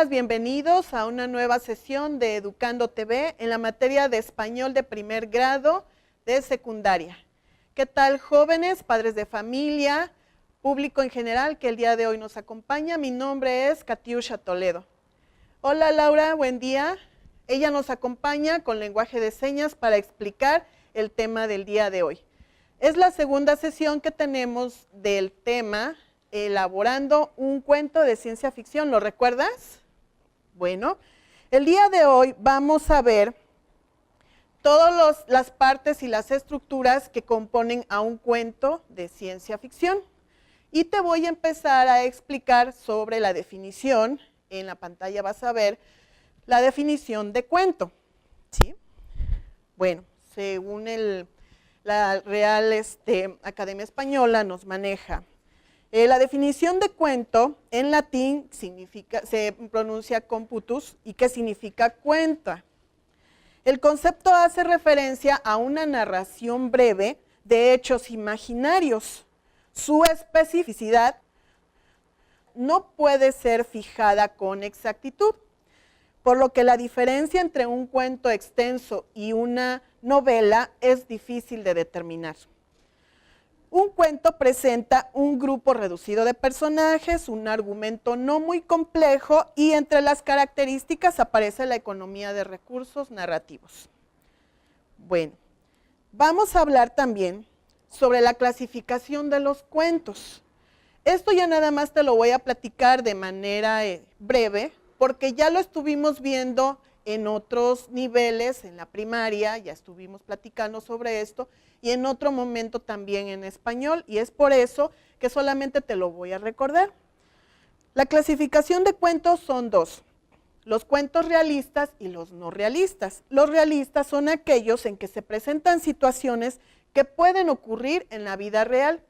Bienvenidas, bienvenidos a una nueva sesión de Educando TV en la materia de español de primer grado de secundaria. ¿Qué tal, jóvenes, padres de familia, público en general que el día de hoy nos acompaña? Mi nombre es Katiusha Toledo. Hola Laura, buen día. Ella nos acompaña con lenguaje de señas para explicar el tema del día de hoy. Es la segunda sesión que tenemos del tema elaborando un cuento de ciencia ficción. ¿Lo recuerdas? Bueno, el día de hoy vamos a ver todas las partes y las estructuras que componen a un cuento de ciencia ficción. Y te voy a empezar a explicar sobre la definición. En la pantalla vas a ver la definición de cuento, ¿sí? Bueno, según la Real Academia Española nos maneja. La definición de cuento en latín se pronuncia computus y que significa cuenta. El concepto hace referencia a una narración breve de hechos imaginarios. Su especificidad no puede ser fijada con exactitud, por lo que la diferencia entre un cuento extenso y una novela es difícil de determinar. Un cuento presenta un grupo reducido de personajes, un argumento no muy complejo y entre las características aparece la economía de recursos narrativos. Bueno, vamos a hablar también sobre la clasificación de los cuentos. Esto ya nada más te lo voy a platicar de manera breve, porque ya lo estuvimos viendo en otros niveles, en la primaria, ya estuvimos platicando sobre esto, y en otro momento también en español, y es por eso que solamente te lo voy a recordar. La clasificación de cuentos son dos, los cuentos realistas y los no realistas. Los realistas son aquellos en que se presentan situaciones que pueden ocurrir en la vida real,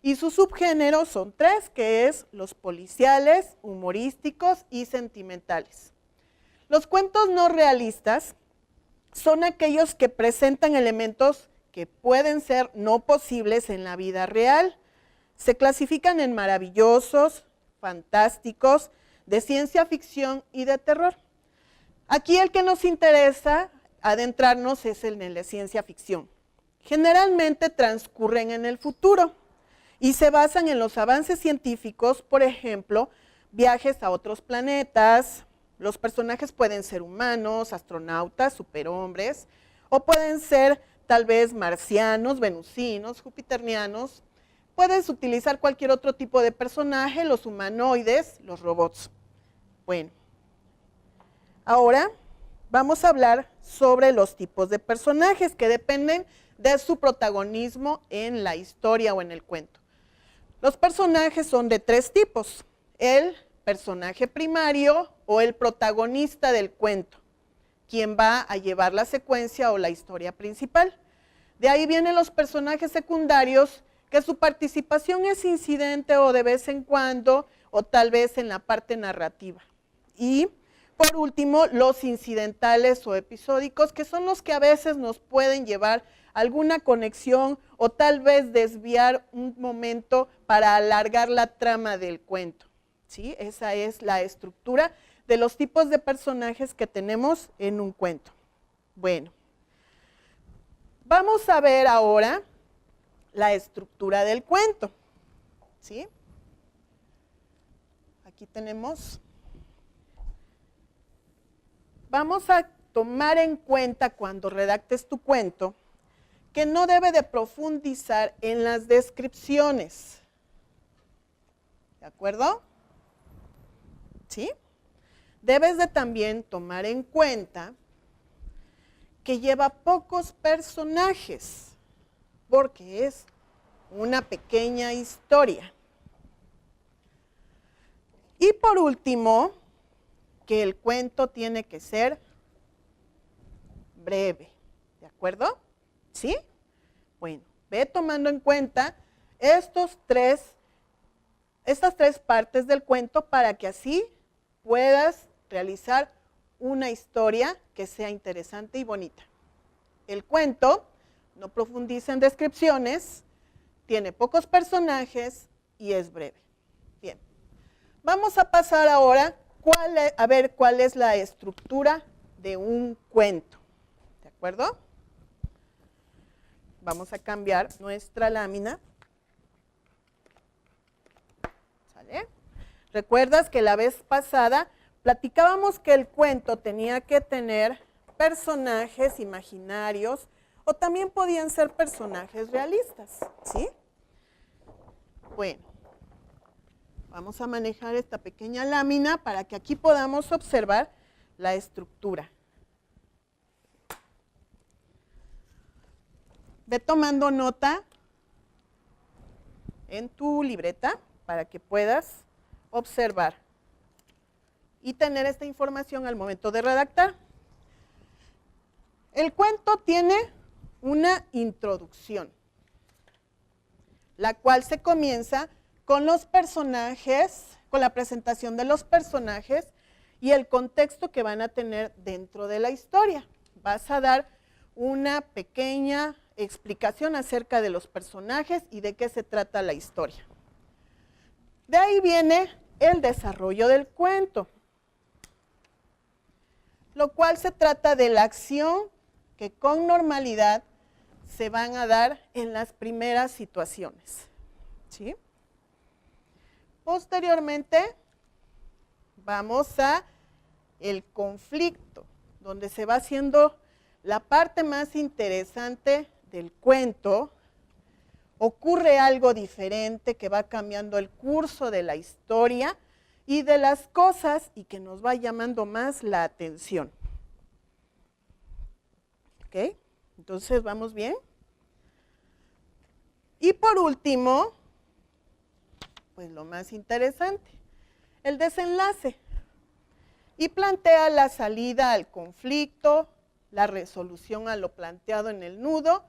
y sus subgéneros son tres, que es los policiales, humorísticos y sentimentales. Los cuentos no realistas son aquellos que presentan elementos que pueden ser no posibles en la vida real. Se clasifican en maravillosos, fantásticos, de ciencia ficción y de terror. Aquí el que nos interesa adentrarnos es el de ciencia ficción. Generalmente transcurren en el futuro y se basan en los avances científicos, por ejemplo, viajes a otros planetas. Los personajes pueden ser humanos, astronautas, superhombres, o pueden ser tal vez marcianos, venusinos, jupiternianos. Puedes utilizar cualquier otro tipo de personaje, los humanoides, los robots. Bueno, ahora vamos a hablar sobre los tipos de personajes que dependen de su protagonismo en la historia o en el cuento. Los personajes son de tres tipos: el personaje primario o el protagonista del cuento, quien va a llevar la secuencia o la historia principal. De ahí vienen los personajes secundarios, que su participación es incidente o de vez en cuando, o tal vez en la parte narrativa. Y por último, los incidentales o episódicos, que son los que a veces nos pueden llevar alguna conexión o tal vez desviar un momento para alargar la trama del cuento. ¿Sí? Esa es la estructura de los tipos de personajes que tenemos en un cuento. Bueno, vamos a ver ahora la estructura del cuento. ¿Sí? Aquí tenemos. Vamos a tomar en cuenta cuando redactes tu cuento que no debe de profundizar en las descripciones. ¿De acuerdo? ¿Sí? Debes de también tomar en cuenta que lleva pocos personajes, porque es una pequeña historia. Y por último, que el cuento tiene que ser breve. ¿De acuerdo? ¿Sí? Bueno, ve tomando en cuenta estas tres partes del cuento para que así puedas realizar una historia que sea interesante y bonita. El cuento no profundiza en descripciones, tiene pocos personajes y es breve. Bien, vamos a pasar ahora a ver cuál es la estructura de un cuento. ¿De acuerdo? Vamos a cambiar nuestra lámina. ¿Sale? ¿Recuerdas que la vez pasada platicábamos que el cuento tenía que tener personajes imaginarios o también podían ser personajes realistas? ¿Sí? Bueno, vamos a manejar esta pequeña lámina para que aquí podamos observar la estructura. Ve tomando nota en tu libreta para que puedas observar y tener esta información al momento de redactar. El cuento tiene una introducción, la cual se comienza con los personajes, con la presentación de los personajes y el contexto que van a tener dentro de la historia. Vas a dar una pequeña explicación acerca de los personajes y de qué se trata la historia. De ahí viene el desarrollo del cuento, lo cual se trata de la acción que con normalidad se van a dar en las primeras situaciones. ¿Sí? Posteriormente vamos a el conflicto, donde se va haciendo la parte más interesante del cuento. Ocurre algo diferente que va cambiando el curso de la historia y de las cosas y que nos va llamando más la atención. ¿Ok? Entonces, ¿vamos bien? Y por último, pues lo más interesante, el desenlace. Y plantea la salida al conflicto, la resolución a lo planteado en el nudo,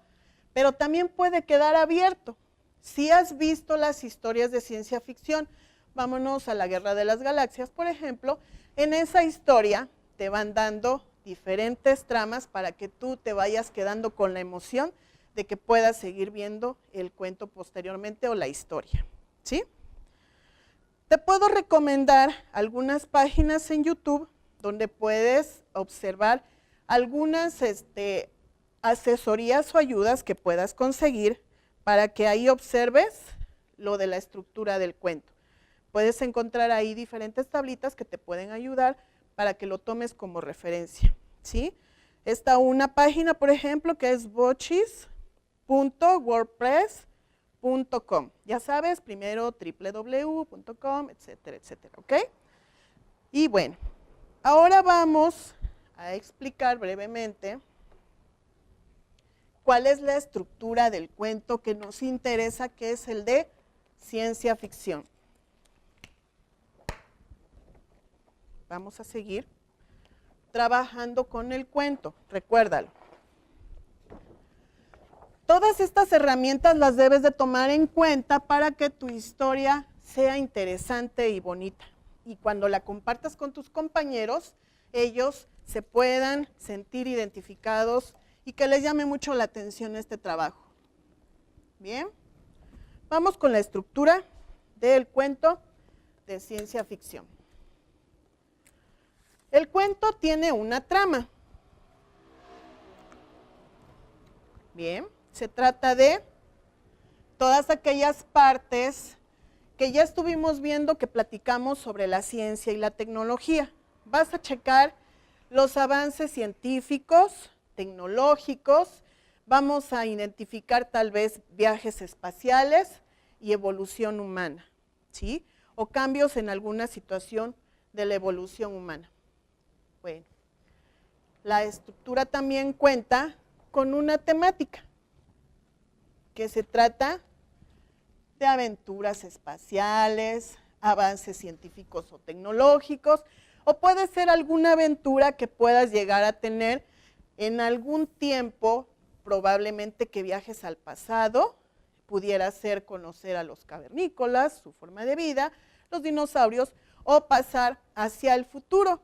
pero también puede quedar abierto. Si has visto las historias de ciencia ficción, vámonos a la Guerra de las Galaxias, por ejemplo, en esa historia te van dando diferentes tramas para que tú te vayas quedando con la emoción de que puedas seguir viendo el cuento posteriormente o la historia. ¿Sí? Te puedo recomendar algunas páginas en YouTube donde puedes observar algunas asesorías o ayudas que puedas conseguir para que ahí observes lo de la estructura del cuento. Puedes encontrar ahí diferentes tablitas que te pueden ayudar para que lo tomes como referencia. ¿Sí? Está una página, por ejemplo, que es bochis.wordpress.com. Ya sabes, primero www.com, etcétera, etcétera. ¿Ok? Y bueno, ahora vamos a explicar brevemente cuál es la estructura del cuento que nos interesa, que es el de ciencia ficción. Vamos a seguir trabajando con el cuento, recuérdalo. Todas estas herramientas las debes de tomar en cuenta para que tu historia sea interesante y bonita. Y cuando la compartas con tus compañeros, ellos se puedan sentir identificados y que les llame mucho la atención este trabajo. Bien, vamos con la estructura del cuento de ciencia ficción. El cuento tiene una trama. Bien, se trata de todas aquellas partes que ya estuvimos viendo que platicamos sobre la ciencia y la tecnología. Vas a checar los avances científicos, tecnológicos, vamos a identificar tal vez viajes espaciales y evolución humana, ¿sí? O cambios en alguna situación de la evolución humana. Bueno, la estructura también cuenta con una temática, que se trata de aventuras espaciales, avances científicos o tecnológicos, o puede ser alguna aventura que puedas llegar a tener en algún tiempo, probablemente que viajes al pasado, pudiera ser conocer a los cavernícolas, su forma de vida, los dinosaurios, o pasar hacia el futuro,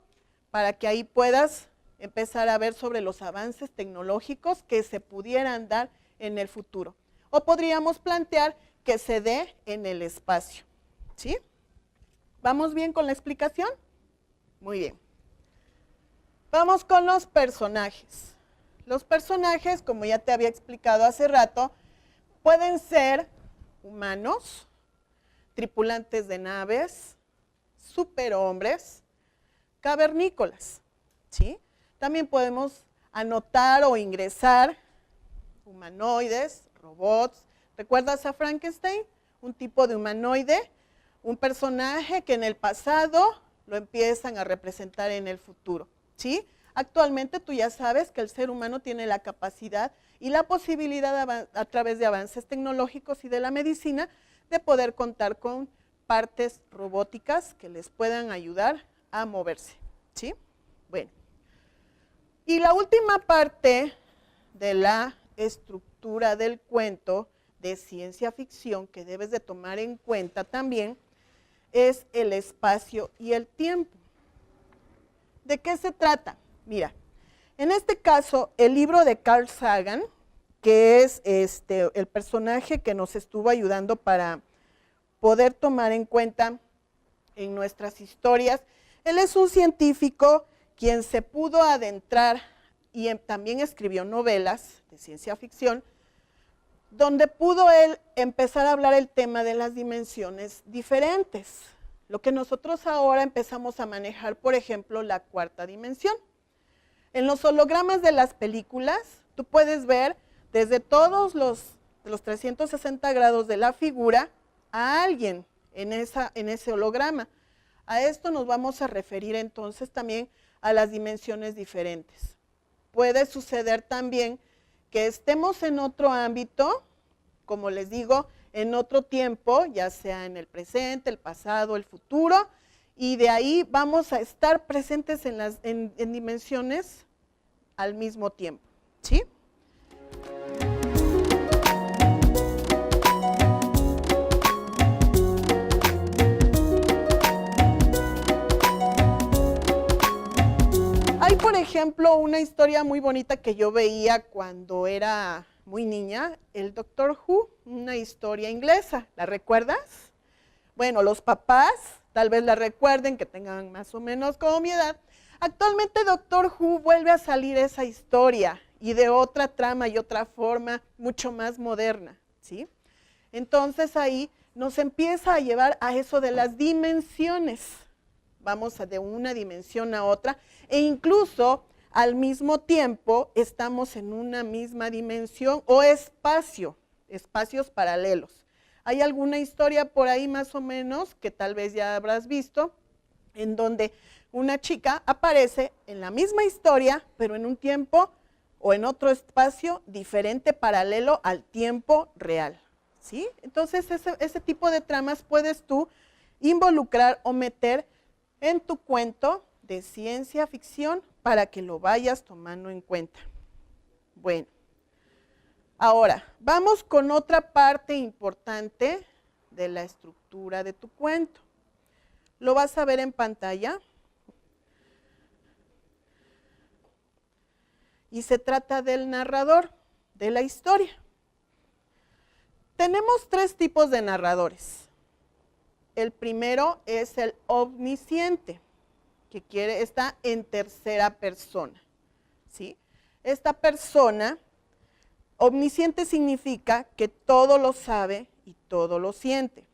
para que ahí puedas empezar a ver sobre los avances tecnológicos que se pudieran dar en el futuro. O podríamos plantear que se dé en el espacio. ¿Sí? ¿Vamos bien con la explicación? Muy bien. Vamos con los personajes. Los personajes, como ya te había explicado hace rato, pueden ser humanos, tripulantes de naves, superhombres, cavernícolas, ¿sí? También podemos anotar o ingresar humanoides, robots. ¿Recuerdas a Frankenstein? Un tipo de humanoide, un personaje que en el pasado lo empiezan a representar en el futuro, ¿sí? Actualmente tú ya sabes que el ser humano tiene la capacidad y la posibilidad a través de avances tecnológicos y de la medicina de poder contar con partes robóticas que les puedan ayudar a moverse, ¿sí? Bueno, y la última parte de la estructura del cuento de ciencia ficción que debes de tomar en cuenta también es el espacio y el tiempo. ¿De qué se trata? Mira, en este caso, el libro de Carl Sagan, que es el personaje que nos estuvo ayudando para poder tomar en cuenta en nuestras historias, él es un científico quien se pudo adentrar y también escribió novelas de ciencia ficción, donde pudo él empezar a hablar el tema de las dimensiones diferentes. Lo que nosotros ahora empezamos a manejar, por ejemplo, la cuarta dimensión. En los hologramas de las películas, tú puedes ver desde todos los 360 grados de la figura a alguien en ese holograma. A esto nos vamos a referir entonces también a las dimensiones diferentes. Puede suceder también que estemos en otro ámbito, como les digo, en otro tiempo, ya sea en el presente, el pasado, el futuro, y de ahí vamos a estar presentes en dimensiones al mismo tiempo, ¿sí? Hay, por ejemplo, una historia muy bonita que yo veía cuando era muy niña, el Doctor Who, una historia inglesa, ¿la recuerdas? Bueno, los papás tal vez la recuerden, que tengan más o menos como mi edad. Actualmente Doctor Who vuelve a salir esa historia y de otra trama y otra forma mucho más moderna, ¿sí? Entonces ahí nos empieza a llevar a eso de las dimensiones. Vamos de una dimensión a otra e incluso al mismo tiempo estamos en una misma dimensión o espacios paralelos. Hay alguna historia por ahí más o menos que tal vez ya habrás visto, en donde una chica aparece en la misma historia, pero en un tiempo o en otro espacio diferente, paralelo al tiempo real, ¿sí? Entonces ese tipo de tramas puedes tú involucrar o meter en tu cuento de ciencia ficción para que lo vayas tomando en cuenta. Bueno, ahora vamos con otra parte importante de la estructura de tu cuento. Lo vas a ver en pantalla. Y se trata del narrador de la historia. Tenemos tres tipos de narradores. El primero es el omnisciente, que está en tercera persona, ¿sí? Esta persona, omnisciente significa que todo lo sabe y todo lo siente.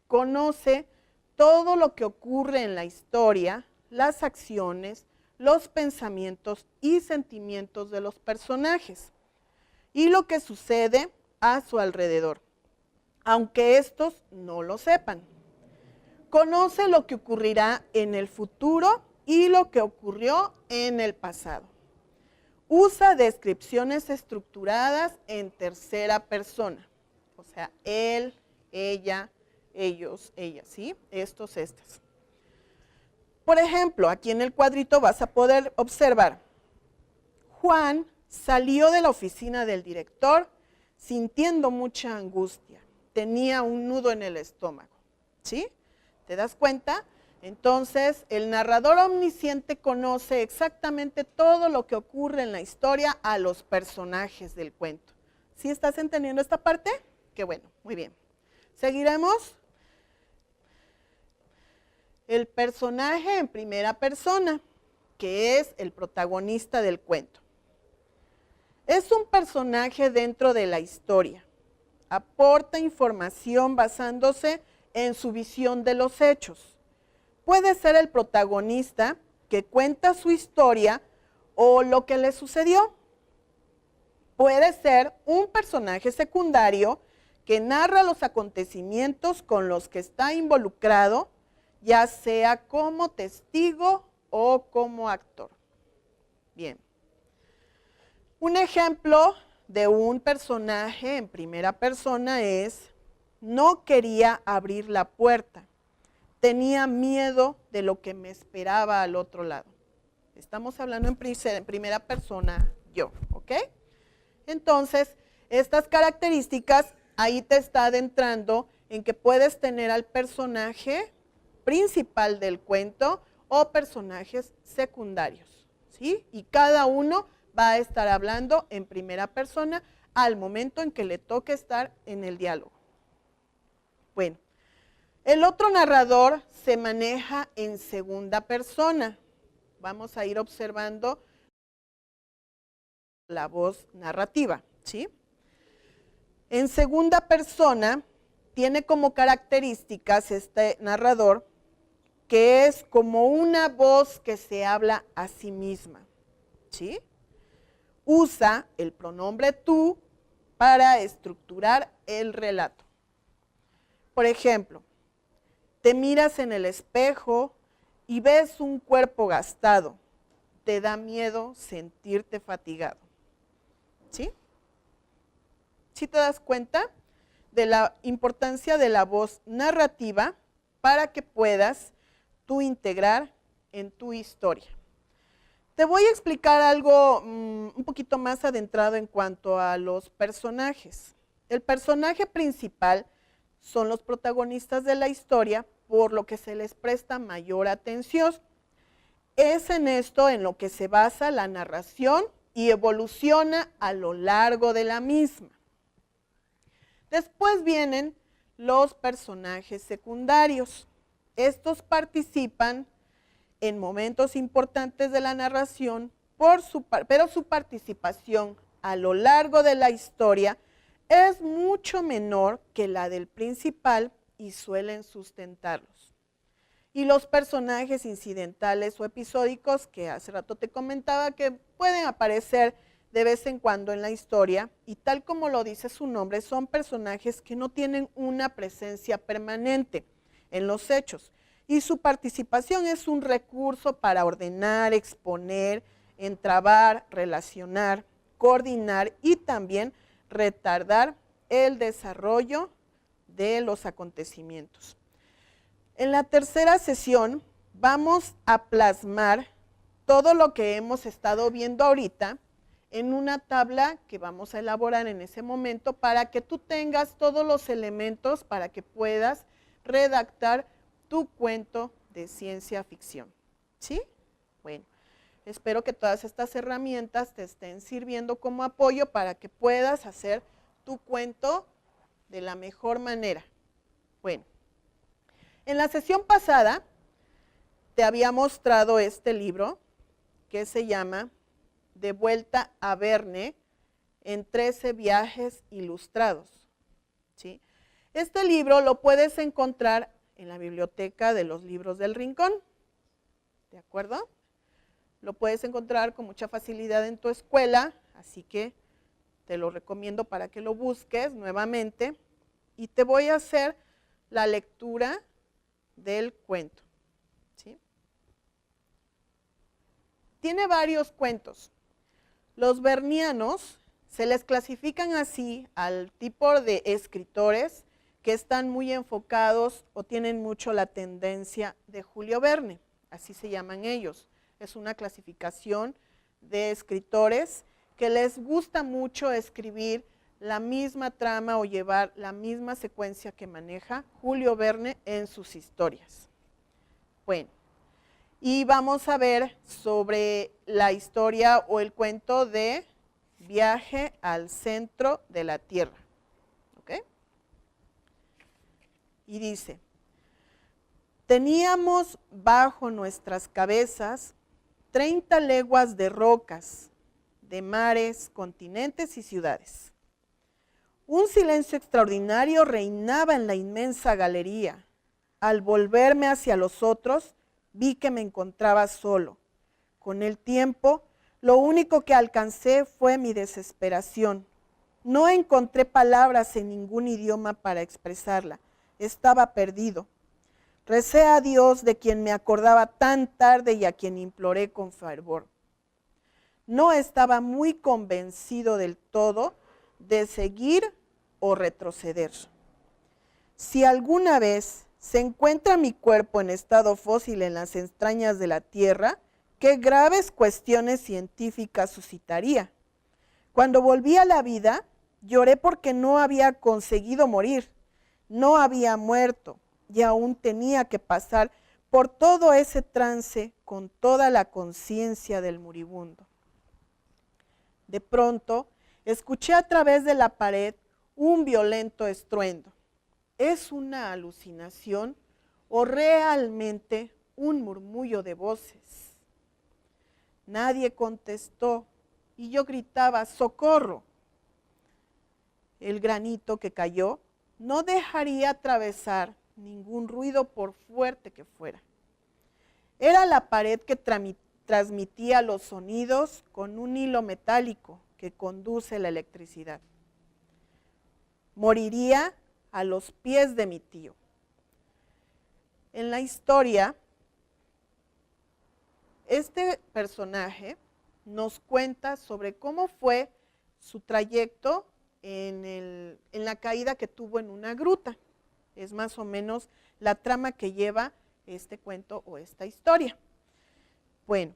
Conoce todo lo que ocurre en la historia, las acciones, los pensamientos y sentimientos de los personajes y lo que sucede a su alrededor, aunque estos no lo sepan. Conoce lo que ocurrirá en el futuro y lo que ocurrió en el pasado. Usa descripciones estructuradas en tercera persona, o sea, él, ella, ellos, ellas, ¿sí? Estos, estas. Por ejemplo, aquí en el cuadrito vas a poder observar, Juan salió de la oficina del director sintiendo mucha angustia, tenía un nudo en el estómago, ¿sí? ¿Te das cuenta? Entonces, el narrador omnisciente conoce exactamente todo lo que ocurre en la historia a los personajes del cuento. ¿Sí estás entendiendo esta parte? Qué bueno, muy bien. Seguiremos. el personaje en primera persona, que es el protagonista del cuento. Es un personaje dentro de la historia. Aporta información basándose en su visión de los hechos. Puede ser el protagonista que cuenta su historia o lo que le sucedió. Puede ser un personaje secundario que narra los acontecimientos con los que está involucrado, ya sea como testigo o como actor. Bien. Un ejemplo de un personaje en primera persona es: no quería abrir la puerta, tenía miedo de lo que me esperaba al otro lado. Estamos hablando en primera persona yo, ¿ok? Entonces, estas características ahí te está adentrando en que puedes tener al personaje principal del cuento o personajes secundarios, ¿sí? Y cada uno va a estar hablando en primera persona al momento en que le toque estar en el diálogo. Bueno, el otro narrador se maneja en segunda persona. Vamos a ir observando la voz narrativa, ¿sí? En segunda persona tiene como características este narrador que es como una voz que se habla a sí misma, ¿sí? Usa el pronombre tú para estructurar el relato. Por ejemplo, te miras en el espejo y ves un cuerpo gastado. Te da miedo sentirte fatigado. ¿Sí? ¿Sí te das cuenta de la importancia de la voz narrativa para que puedas tú integrar en tu historia? Te voy a explicar algo un poquito más adentrado en cuanto a los personajes. El personaje principal son los protagonistas de la historia, por lo que se les presta mayor atención. Es en esto en lo que se basa la narración y evoluciona a lo largo de la misma. Después vienen los personajes secundarios. Estos participan en momentos importantes de la narración, pero su participación a lo largo de la historia es mucho menor que la del principal y suelen sustentarlos. Y los personajes incidentales o episódicos, que hace rato te comentaba que pueden aparecer de vez en cuando en la historia, y tal como lo dice su nombre, son personajes que no tienen una presencia permanente en los hechos, y su participación es un recurso para ordenar, exponer, entrabar, relacionar, coordinar y también retardar el desarrollo de los acontecimientos. En la tercera sesión vamos a plasmar todo lo que hemos estado viendo ahorita en una tabla que vamos a elaborar en ese momento para que tú tengas todos los elementos para que puedas redactar tu cuento de ciencia ficción. ¿Sí? Bueno, espero que todas estas herramientas te estén sirviendo como apoyo para que puedas hacer tu cuento de la mejor manera. Bueno, en la sesión pasada te había mostrado este libro que se llama De vuelta a Verne en 13 viajes ilustrados. ¿Sí? Este libro lo puedes encontrar en la biblioteca de los libros del Rincón. ¿De acuerdo? Lo puedes encontrar con mucha facilidad en tu escuela, así que te lo recomiendo para que lo busques nuevamente. Y te voy a hacer la lectura del cuento. ¿Sí? Tiene varios cuentos. Los vernianos se les clasifican así al tipo de escritores que están muy enfocados o tienen mucho la tendencia de Julio Verne, así se llaman ellos. Es una clasificación de escritores que les gusta mucho escribir la misma trama o llevar la misma secuencia que maneja Julio Verne en sus historias. Bueno, y vamos a ver sobre la historia o el cuento de Viaje al centro de la Tierra. ¿Ok? Y dice, Teníamos bajo nuestras cabezas 30 leguas de rocas, de mares, continentes y ciudades. Un silencio extraordinario reinaba en la inmensa galería. Al volverme hacia los otros, vi que me encontraba solo. Con el tiempo, lo único que alcancé fue mi desesperación. No encontré palabras en ningún idioma para expresarla. Estaba perdido. Recé a Dios, de quien me acordaba tan tarde y a quien imploré con fervor. No estaba muy convencido del todo de seguir o retroceder. Si alguna vez se encuentra mi cuerpo en estado fósil en las entrañas de la tierra, qué graves cuestiones científicas suscitaría. Cuando volví a la vida, lloré porque no había conseguido morir, no había muerto y aún tenía que pasar por todo ese trance con toda la conciencia del moribundo. De pronto, escuché a través de la pared un violento estruendo. ¿Es una alucinación o realmente un murmullo de voces? Nadie contestó y yo gritaba, ¡socorro! El granito que cayó no dejaría atravesar ningún ruido por fuerte que fuera. Era la pared que transmitía los sonidos con un hilo metálico que conduce la electricidad. Moriría a los pies de mi tío. En la historia, este personaje nos cuenta sobre cómo fue su trayecto en la caída que tuvo en una gruta. Es más o menos la trama que lleva este cuento o esta historia. Bueno,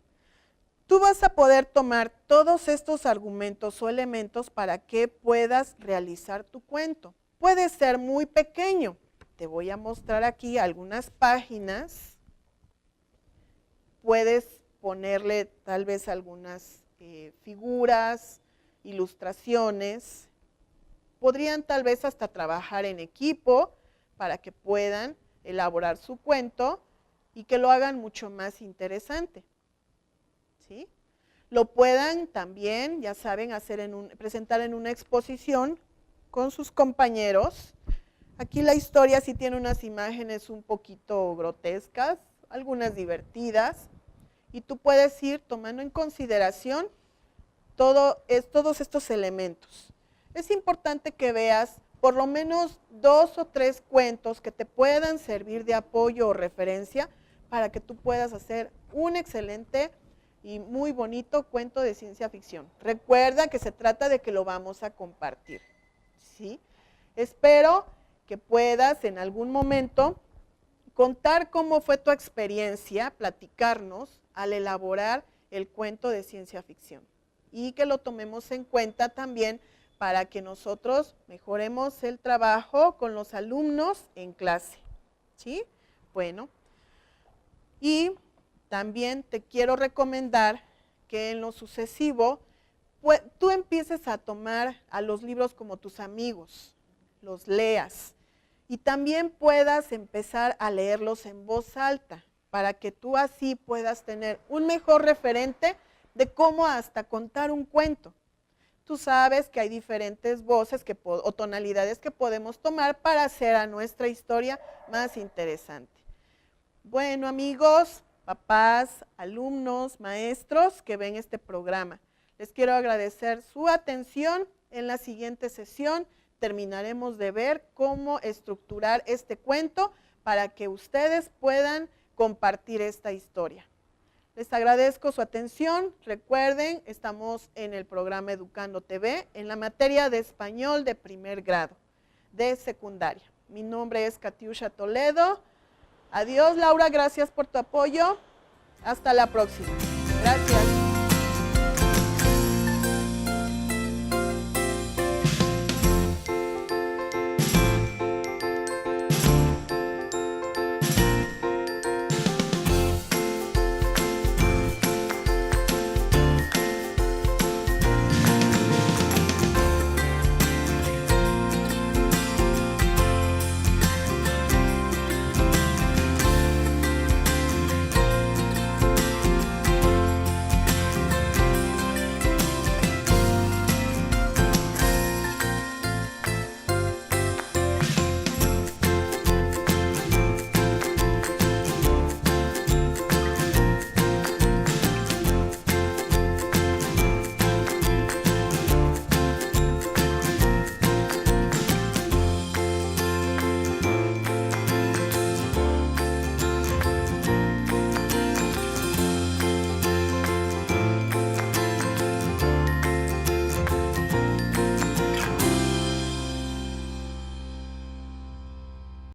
tú vas a poder tomar todos estos argumentos o elementos para que puedas realizar tu cuento. Puede ser muy pequeño. Te voy a mostrar aquí algunas páginas. Puedes ponerle tal vez algunas figuras, ilustraciones. Podrían tal vez hasta trabajar en equipo para que puedan elaborar su cuento y que lo hagan mucho más interesante. ¿Sí? Lo puedan también, ya saben, presentar en una exposición con sus compañeros. Aquí la historia sí tiene unas imágenes un poquito grotescas, algunas divertidas, y tú puedes ir tomando en consideración todos estos elementos. Es importante que veas por lo menos 2 o 3 cuentos que te puedan servir de apoyo o referencia para que tú puedas hacer un excelente y muy bonito cuento de ciencia ficción. Recuerda que se trata de que lo vamos a compartir, ¿sí? Espero que puedas en algún momento contar cómo fue tu experiencia, platicarnos al elaborar el cuento de ciencia ficción y que lo tomemos en cuenta también para que nosotros mejoremos el trabajo con los alumnos en clase, ¿sí? Bueno, y también te quiero recomendar que en lo sucesivo tú empieces a tomar a los libros como tus amigos, los leas y también puedas empezar a leerlos en voz alta para que tú así puedas tener un mejor referente de cómo hasta contar un cuento. Tú sabes que hay diferentes voces o tonalidades que podemos tomar para hacer a nuestra historia más interesante. Bueno, amigos, papás, alumnos, maestros que ven este programa, les quiero agradecer su atención. En la siguiente sesión terminaremos de ver cómo estructurar este cuento para que ustedes puedan compartir esta historia. Les agradezco su atención. Recuerden, estamos en el programa Educando TV en la materia de español de primer grado, de secundaria. Mi nombre es Katiusha Toledo. Adiós, Laura, gracias por tu apoyo. Hasta la próxima.